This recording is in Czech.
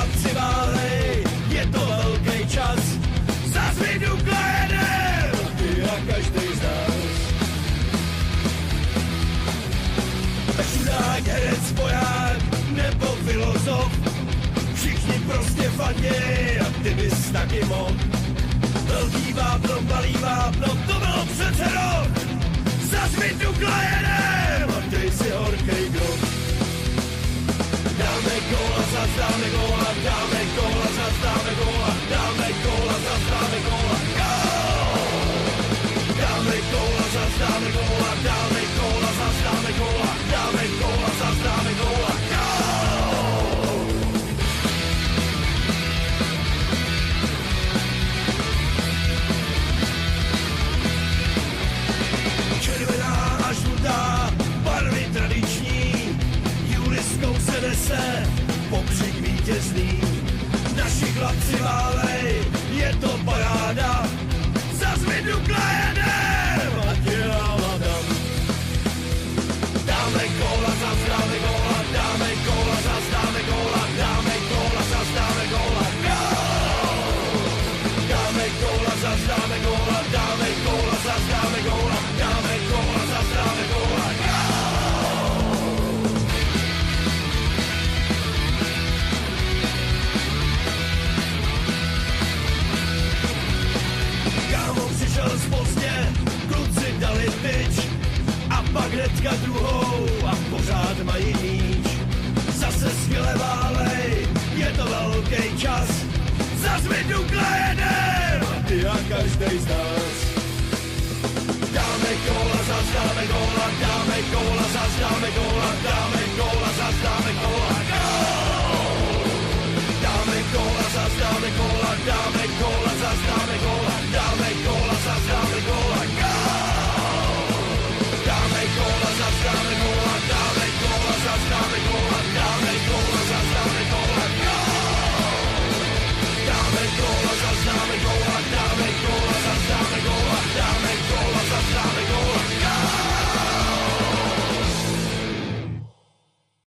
chlapci válej, je to velký čas. Zas vydukla jedem, ty a každej z nás. Čudák, herec, voják nebo filozof, všichni prostě fanděj a ty bys taky mohl. Velký vápno, malý vápno, to bylo přece rok. Zas vydukla jedem a ty si horkej grob. Dáme góla, zas dáme góla, dáme góla, zas dáme góla, dáme góla, zas dáme góla, gól! Dáme góla, zas dáme góla, dáme góla, zas dáme góla, dáme góla, zas dáme góla, gól! Červená a žlutá, barvy tradiční, Juliskou se nese pokřik vítězný. Naši chlapci válej, je to paráda, zas vydukla jedem a dělala tam. Dáme góla, zas dáme góla, dáme góla, zas dáme góla, dáme góla, zas dáme góla, gól! Dáme góla, zas dáme góla, dáme góla, zas dáme góla, dáme góla, zas dáme góla, gól! Kámo přišel pozdě, kluci dali tyč a pak hnedka druhou a pořád mají míč. Zase skvěle válej, je to velký čas, zas vydukla jedem a ty a každej z nás. Dáme góla, zas dáme góla, dáme góla, zas dáme góla, dáme